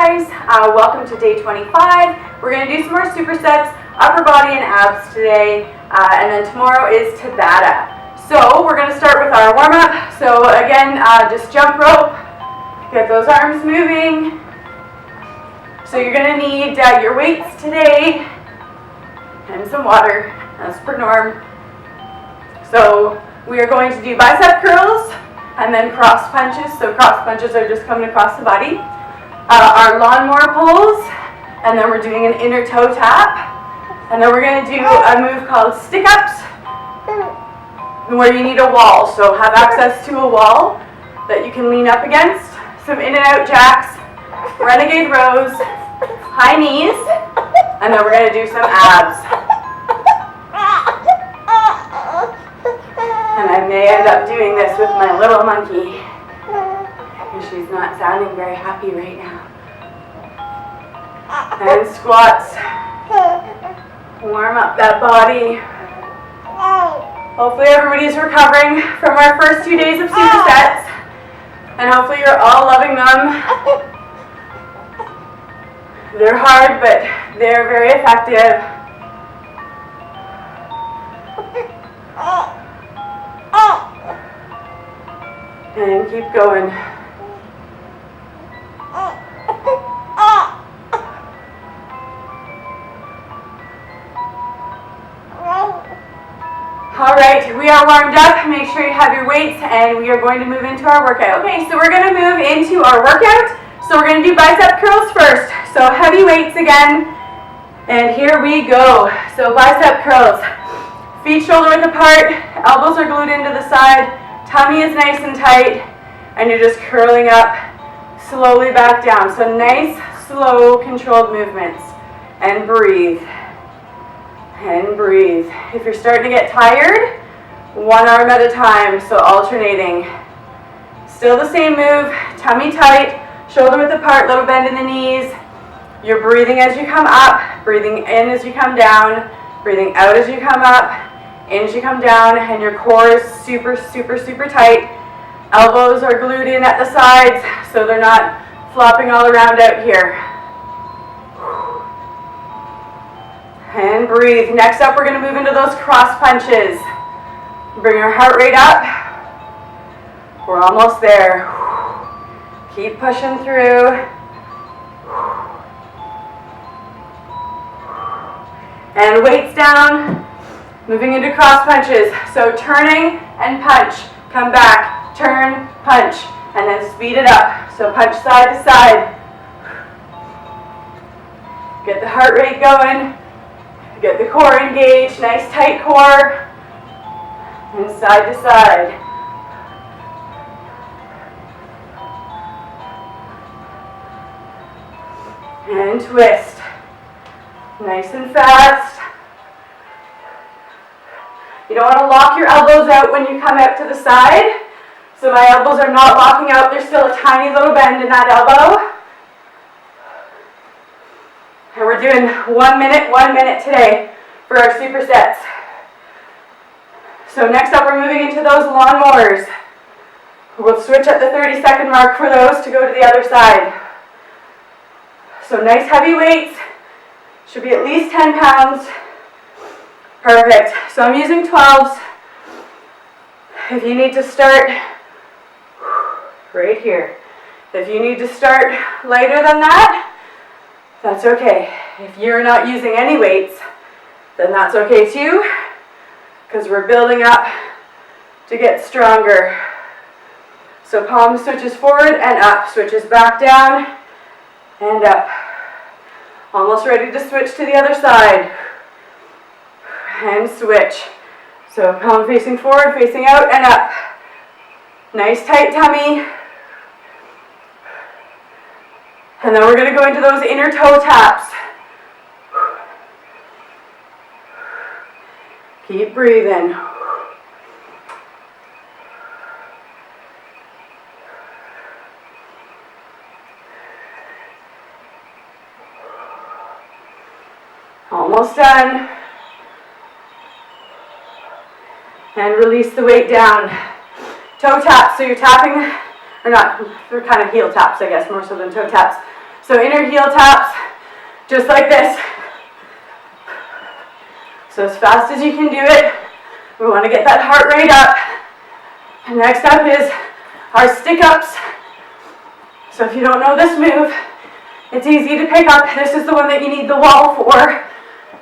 guys, welcome to day 25. We're going to do some more supersets, upper body and abs today, and then tomorrow is Tabata. So we're going to start with our warm-up. So again, just jump rope, get those arms moving. So you're going to need your weights today and some water, as per norm. So we are going to do bicep curls and then cross punches. So cross punches are just coming across the body. Our lawnmower pulls, and then we're doing an inner toe tap. And then we're going to do a move called stick ups, where you need a wall. So have access to a wall that you can lean up against. Some in and out jacks, renegade rows, high knees, and then we're going to do some abs. And I may end up doing this with my little monkey. She's not sounding very happy right now. And squats. Warm up that body. Hopefully everybody's recovering from our first 2 days of supersets. And hopefully you're all loving them. They're hard, but they're very effective. And keep going. Alright, we are warmed up. Make sure you have your weights and we are going to move into our workout. Okay, so we're going to move into our workout. So we're going to do bicep curls first. So heavy weights again. And here we go. So bicep curls. Feet shoulder width apart. Elbows are glued into the side. Tummy is nice and tight. And you're just curling up slowly back down. So nice, slow, controlled movements. And breathe. And breathe. If you're starting to get tired, one arm at a time, so alternating. Still the same move, tummy tight, shoulder width apart, little bend in the knees. You're breathing as you come up, breathing in as you come down, breathing out as you come up, in as you come down, and your core is super, super, super tight. Elbows are glued in at the sides, so they're not flopping all around out here. And breathe. Next up, we're going to move into those cross punches. Bring our heart rate up. We're almost there. Keep pushing through. And weights down. Moving into cross punches. So turning and punch. Come back. Turn, punch. And then speed it up. So punch side to side. Get the heart rate going. Get the core engaged, nice tight core, and side to side. And twist. Nice and fast. You don't want to lock your elbows out when you come out to the side. So my elbows are not locking out, there's still a tiny little bend in that elbow. And we're doing 1 minute today for our supersets. So next up, we're moving into those lawnmowers. We'll switch at the 30-second mark for those to go to the other side. So nice heavy weights. Should be at least 10 pounds. Perfect. So I'm using 12s. If you need to start right here. If you need to start lighter than that, that's okay. If you're not using any weights, then that's okay too, because we're building up to get stronger. So palm switches forward and up, switches back down and up. Almost ready to switch to the other side. And switch. So palm facing forward, facing out and up. Nice tight tummy. And then we're going to go into those inner toe taps. Keep breathing. Almost done. And release the weight down. Toe taps, so you're tapping, or not, they're kind of heel taps, I guess, more so than toe taps. So inner heel taps, just like this. So as fast as you can do it, we want to get that heart rate up. And next up is our stick-ups. So if you don't know this move, it's easy to pick up. This is the one that you need the wall for.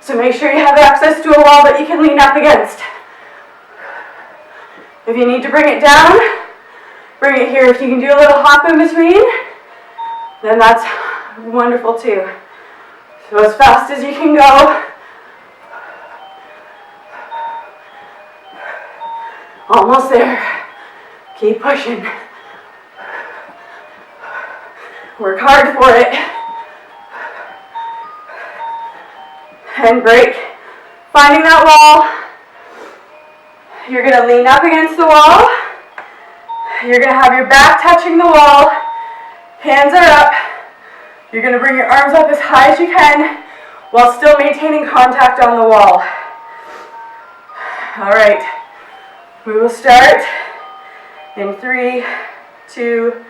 So make sure you have access to a wall that you can lean up against. If you need to bring it down, bring it here. If you can do a little hop in between, then that's wonderful too. So as fast as you can go. Almost there. Keep pushing. Work hard for it. And break. Finding that wall. You're going to lean up against the wall. You're going to have your back touching the wall. Hands are up. You're going to bring your arms up as high as you can while still maintaining contact on the wall. All right. We will start in 3, 2,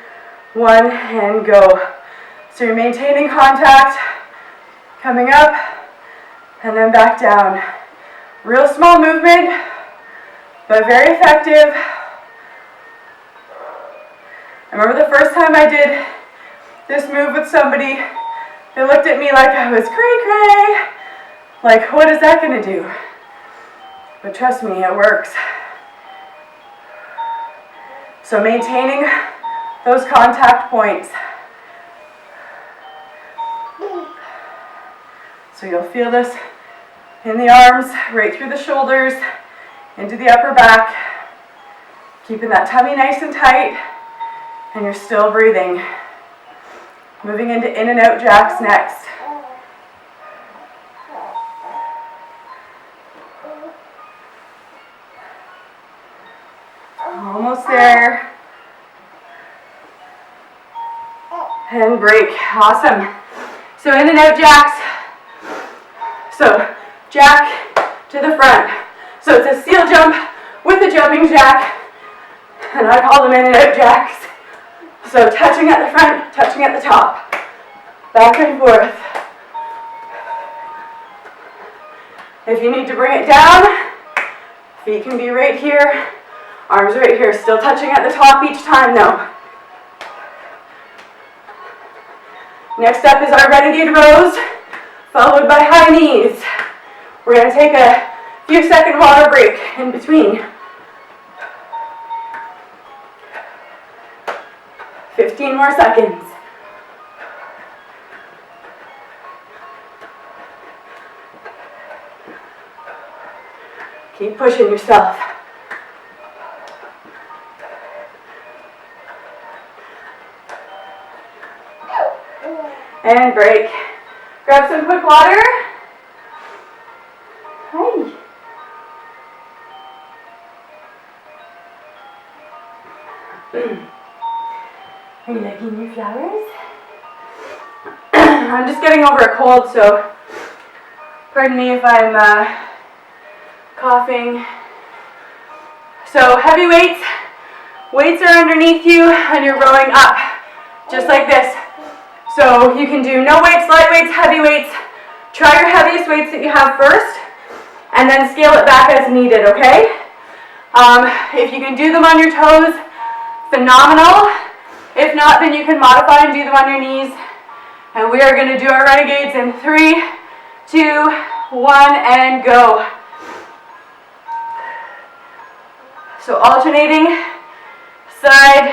1, and go. So you're maintaining contact, coming up, and then back down. Real small movement, but very effective. I remember the first time I did this move with somebody, they looked at me like I was cray-cray. Like, what is that gonna do? But trust me, it works. So maintaining those contact points. So you'll feel this in the arms, right through the shoulders, into the upper back. Keeping that tummy nice and tight, and you're still breathing. Moving into in and out jacks next. Almost there. And break. Awesome. So in and out jacks. So jack to the front. So it's a seal jump with a jumping jack. And I call them in and out jacks. So touching at the front, touching at the top. Back and forth. If you need to bring it down, feet can be right here. Arms right here, still touching at the top each time though. Next up is our renegade rows, followed by high knees. We're going to take a few second water break in between. 15 more seconds. Keep pushing yourself. And break. Grab some quick water. Hi. Are you liking your flowers? I'm just getting over a cold, so pardon me if I'm coughing. So heavy weights. Weights are underneath you and you're rowing up, just like this. So you can do no weights, light weights, heavy weights. Try your heaviest weights that you have first, and then scale it back as needed, okay? If you can do them on your toes, phenomenal. If not, then you can modify and do them on your knees. And we are going to do our renegades in 3, 2, 1, and go. So alternating side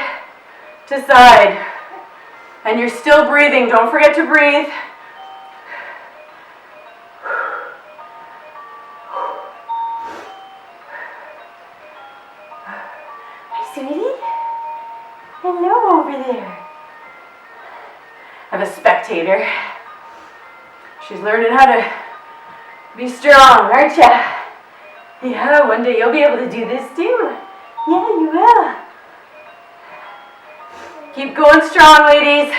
to side. And you're still breathing. Don't forget to breathe. Hi, sweetie. Hello over there. I have a spectator. She's learning how to be strong, aren't ya? Yeah, one day you'll be able to do this too. Yeah, you will. Keep going strong, ladies.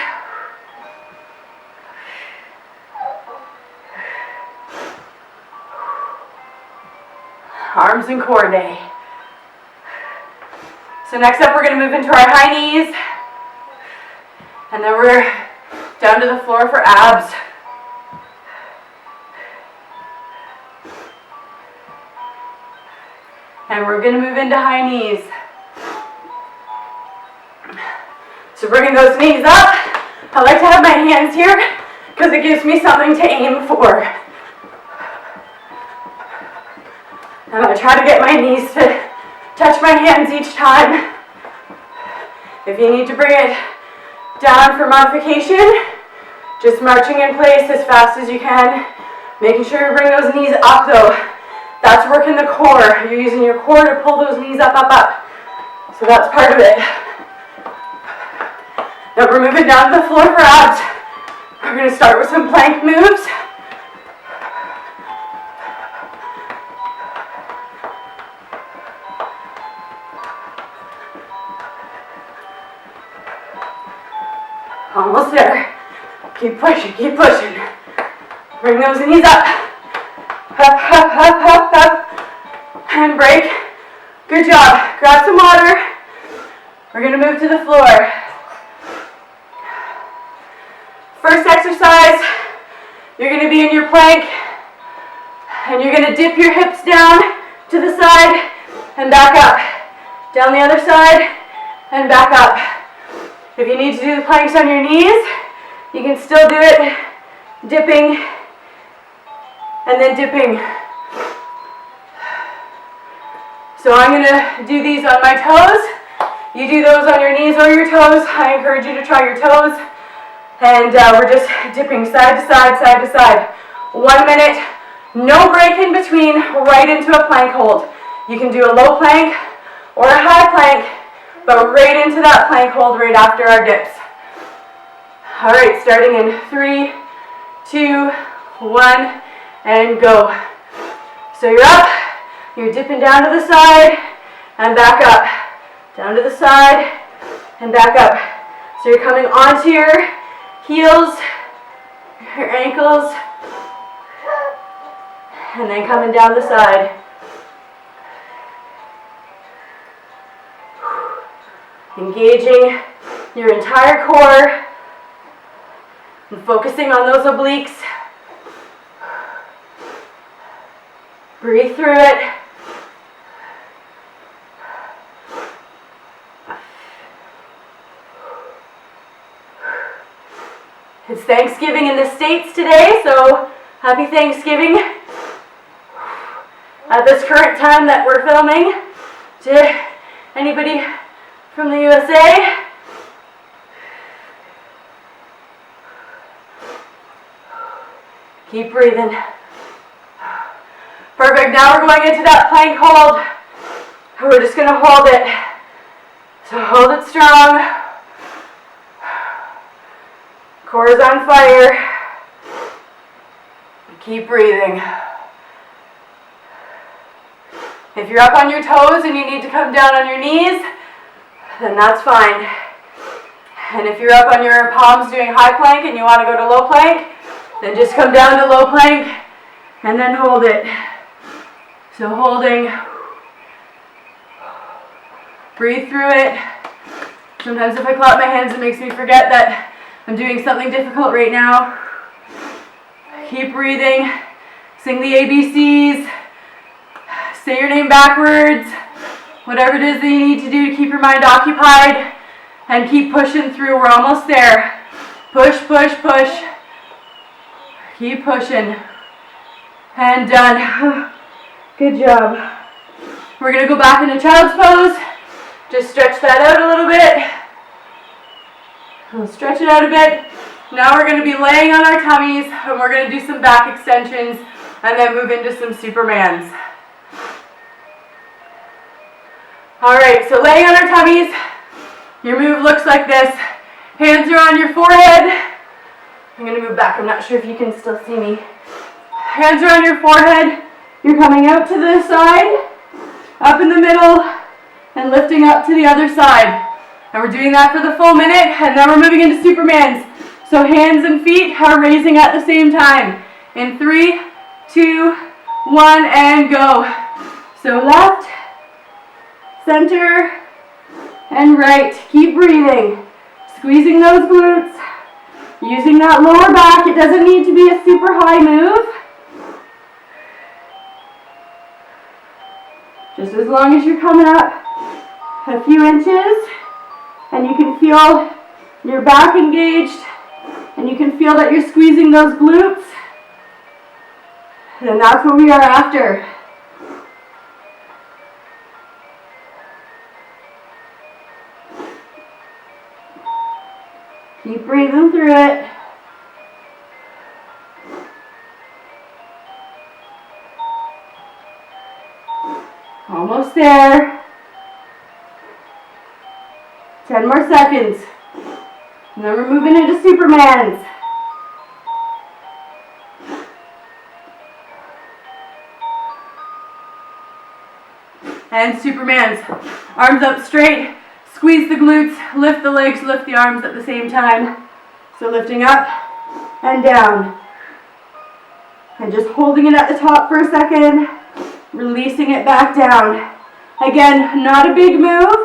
Arms and core day. So next up, we're going to move into our high knees. And then we're Down to the floor for abs. And we're going to move into high knees. So bringing those knees up. I like to have my hands here because it gives me something to aim for. I'm going to try to get my knees to touch my hands each time. If you need to bring it down for modification, just marching in place as fast as you can. Making sure you bring those knees up though. That's working the core. You're using your core to pull those knees up, up, up. So that's part of it. Now we're moving down to the floor for abs. We're going to start with some plank moves. Almost there. Keep pushing, keep pushing. Bring those knees up. Up, up, up, up, up. And break. Good job. Grab some water. We're going to move to the floor. First exercise, you're going to be in your plank. And you're going to dip your hips down to the side and back up. Down the other side and back up. If you need to do the planks on your knees, you can still do it dipping and then dipping. So I'm going to do these on my toes. You do those on your knees or your toes. I encourage you to try your toes. And we're just dipping side to side, side to side. 1 minute, no break in between, right into a plank hold. You can do a low plank or a high plank, but right into that plank hold right after our dips. All right, starting in 3, 2, 1, and go. So you're up, you're dipping down to the side and back up. Down to the side and back up. So you're coming onto your heels, your ankles, and then coming down the side. Engaging your entire core and focusing on those obliques. Breathe through it. It's Thanksgiving in the States today, so happy Thanksgiving at this current time that we're filming. To anybody from the USA. Keep breathing. Perfect. Now we're going into that plank hold. We're just going to hold it. So hold it strong. Core is on fire. Keep breathing. If you're up on your toes and you need to come down on your knees, then that's fine. And if you're up on your palms doing high plank and you want to go to low plank, then just come down to low plank and then hold it. So holding. Breathe through it. Sometimes if I clap my hands, it makes me forget that I'm doing something difficult right now. Keep breathing. Sing the ABCs. Say your name backwards. Whatever it is that you need to do to keep your mind occupied. And keep pushing through. We're almost there. Push, push, push. Keep pushing. And done. Good job. We're going to go back into child's pose. Just stretch that out a little bit. We'll stretch it out a bit. Now we're going to be laying on our tummies and we're going to do some back extensions and then move into some Supermans. Alright, so laying on our tummies, your move looks like this. Hands are on your forehead. I'm going to move back, I'm not sure if you can still see me. Hands are on your forehead. You're coming out to the side, up in the middle, and lifting up to the other side. And we're doing that for the full minute, and then we're moving into Supermans. So hands and feet are raising at the same time. In 3, 2, 1, and go. So left, center, and right. Keep breathing. Squeezing those glutes. Using that lower back. It doesn't need to be a super high move. Just as long as you're coming up a few inches and you can feel your back engaged and you can feel that you're squeezing those glutes, then that's what we are after. Keep breathing through it. Almost there. 10 more seconds. And then we're moving into Supermans. And Supermans. Arms up straight. Squeeze the glutes. Lift the legs. Lift the arms at the same time. So lifting up and down. And just holding it at the top for a second. Releasing it back down. Again, not a big move,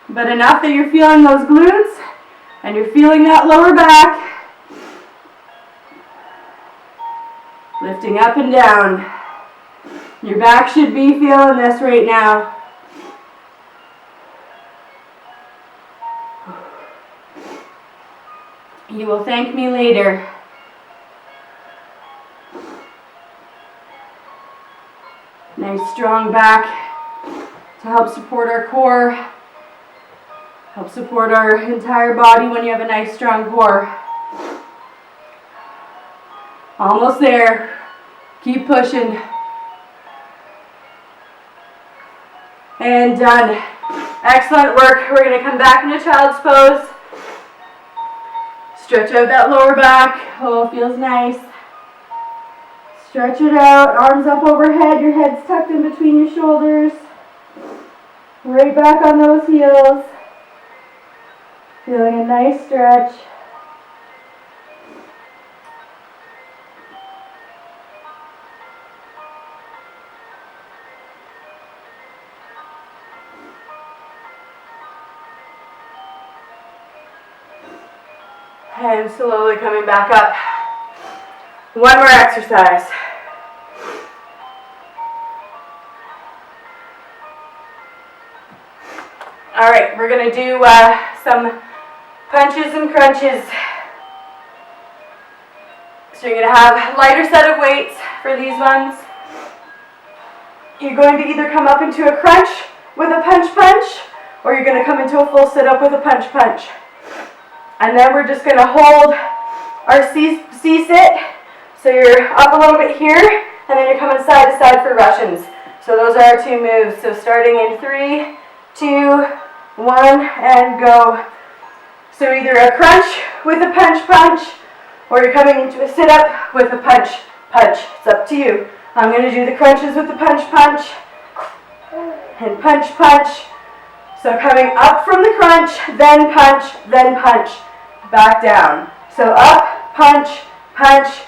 but enough that you're feeling those glutes and you're feeling that lower back. Lifting up and down. Your back should be feeling this right now. You will thank me later. Nice strong back to help support our core, help support our entire body when you have a nice strong core. Almost there. Keep pushing. And done. Excellent work. We're going to come back into child's pose. Stretch out that lower back. Oh, it feels nice. Stretch it out, arms up overhead, your head's tucked in between your shoulders. Right back on those heels. Feeling a nice stretch. And slowly coming back up. One more exercise. All right, we're going to do some punches and crunches. So you're going to have a lighter set of weights for these ones. You're going to either come up into a crunch with a punch, or you're going to come into a full sit-up with a punch. And then we're just going to hold our C-sit. So you're up a little bit here, and then you're coming side to side for Russians. So those are our two moves. So starting in 3, 2, 1, and go. So either a crunch with a punch, or you're coming into a sit-up with a punch. It's up to you. I'm going to do the crunches with the punch, and punch. So coming up from the crunch, then punch, back down. So up, punch,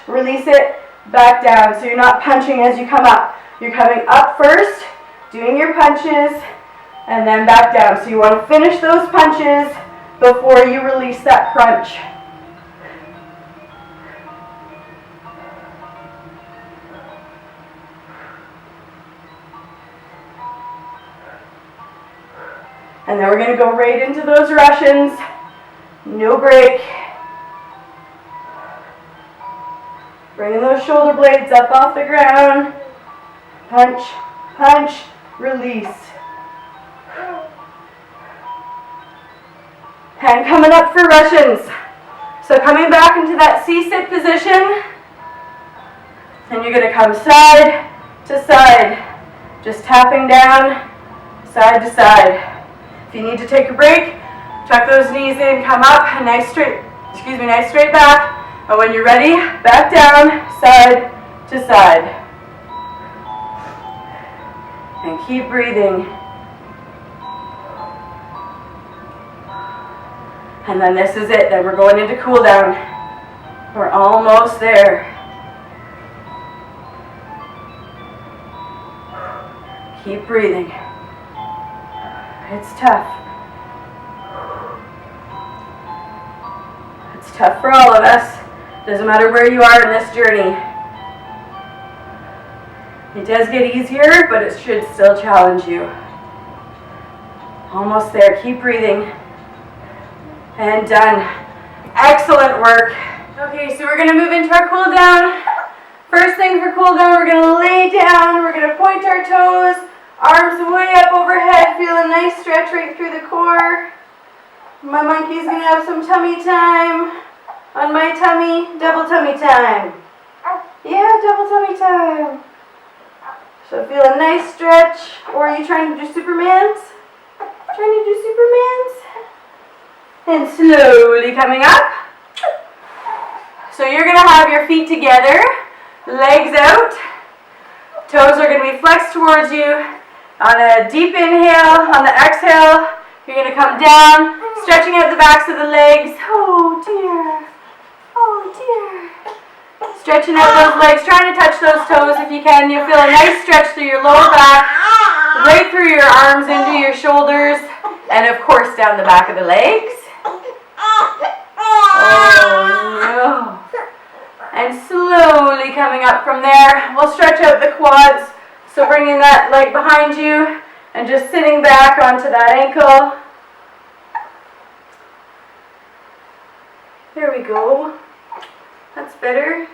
release it, back down. So you're not punching as you come up. You're coming up first, doing your punches, and then back down. So you want to finish those punches before you release that crunch. And then we're going to go right into those Russians. No break. Bringing those shoulder blades up off the ground. Punch, release. And coming up for Russians. So coming back into that C-sit position. And you're going to come side to side. Just tapping down, side to side. If you need to take a break, tuck those knees in, come up, nice straight back. And when you're ready, back down, side to side. And keep breathing. And then this is it. Then we're going into cool down. We're almost there. Keep breathing. It's tough. It's tough for all of us. Doesn't matter where you are in this journey. It does get easier, but it should still challenge you. Almost there. Keep breathing. And done. Excellent work. Okay, so we're going to move into our cool down. First thing for cool down, we're going to lay down. We're going to point our toes. Arms way up overhead. Feel a nice stretch right through the core. My monkey's going to have some tummy time. On my tummy, double tummy time. Yeah, double tummy time. So feel a nice stretch. Or are you trying to do Superman's? Trying to do Superman's? And slowly coming up. So you're going to have your feet together, legs out. Toes are going to be flexed towards you. On a deep inhale, on the exhale, you're going to come down, stretching out the backs of the legs. Oh dear. Oh dear. Stretching out those legs, trying to touch those toes if you can. You'll feel a nice stretch through your lower back, right through your arms, into your shoulders, and of course down the back of the legs. Oh no. And slowly coming up from there, we'll stretch out the quads. So bringing that leg behind you and just sitting back onto that ankle. There we go. That's better.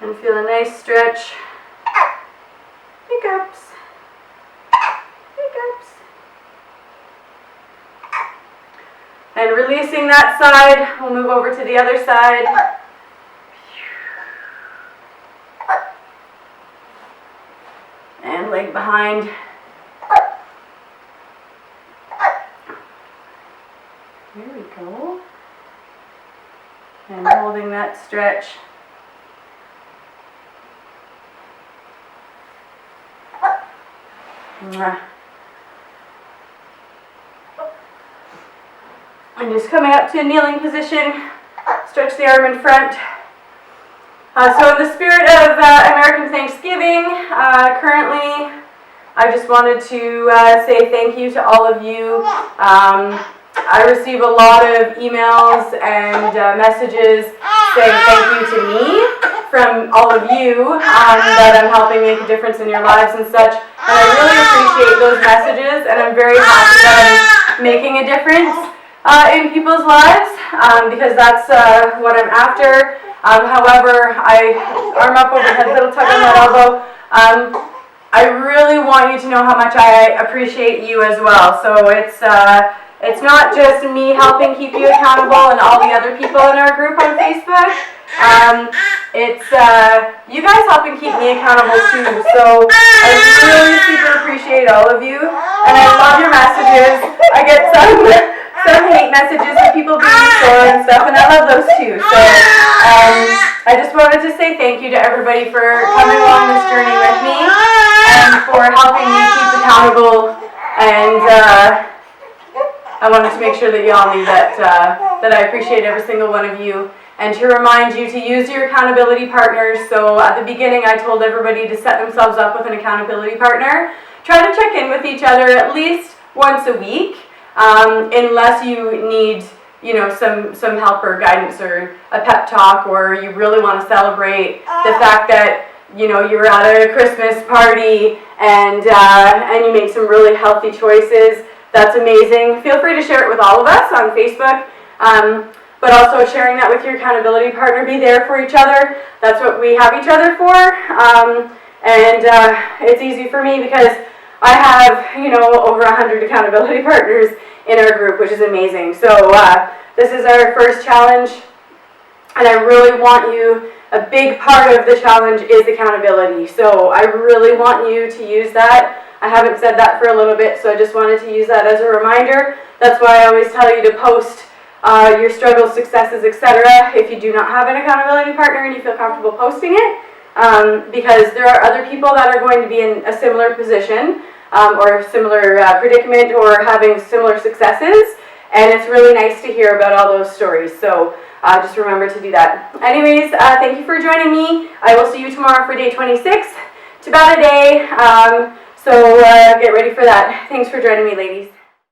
And feel a nice stretch. Hiccups. Hiccups. And releasing that side, we'll move over to the other side. And leg behind. There we go. And holding that stretch. And just coming up to a kneeling position. Stretch the arm in front. So in the spirit of American Thanksgiving, currently I just wanted to say thank you to all of you. I receive a lot of emails and messages saying thank you to me from all of you, that I'm helping make a difference in your lives and such. And I really appreciate those messages, and I'm very happy that I'm making a difference in people's lives, because that's what I'm after. However, arm up overhead, little tug on that elbow. I really want you to know how much I appreciate you as well. So it's not just me helping keep you accountable and all the other people in our group on Facebook. It's you guys helping keep me accountable too. So I really super appreciate all of you, and I love your messages. I get some hate messages of people being sore and stuff, and I love those too. So I just wanted to say thank you to everybody for coming along this journey with me and for helping me keep accountable. And I wanted to make sure that you all knew that I appreciate every single one of you, and to remind you to use your accountability partners. So at the beginning, I told everybody to set themselves up with an accountability partner. Try to check in with each other at least once a week. Unless you need, some help or guidance or a pep talk, or you really want to celebrate the fact that, you're at a Christmas party and you make some really healthy choices. That's amazing. Feel free to share it with all of us on Facebook, but also sharing that with your accountability partner. Be there for each other. That's what we have each other for. And it's easy for me because I have, over 100 accountability partners in our group, which is amazing. So this is our first challenge, and I really want you, a big part of the challenge is accountability. So I really want you to use that. I haven't said that for a little bit, so I just wanted to use that as a reminder. That's why I always tell you to post your struggles, successes, etc. if you do not have an accountability partner and you feel comfortable posting it, because there are other people that are going to be in a similar position or similar predicament or having similar successes, and it's really nice to hear about all those stories. So just remember to do that. Anyways, thank you for joining me. I will see you tomorrow for day 26. It's about a day, so get ready for that. Thanks for joining me, ladies.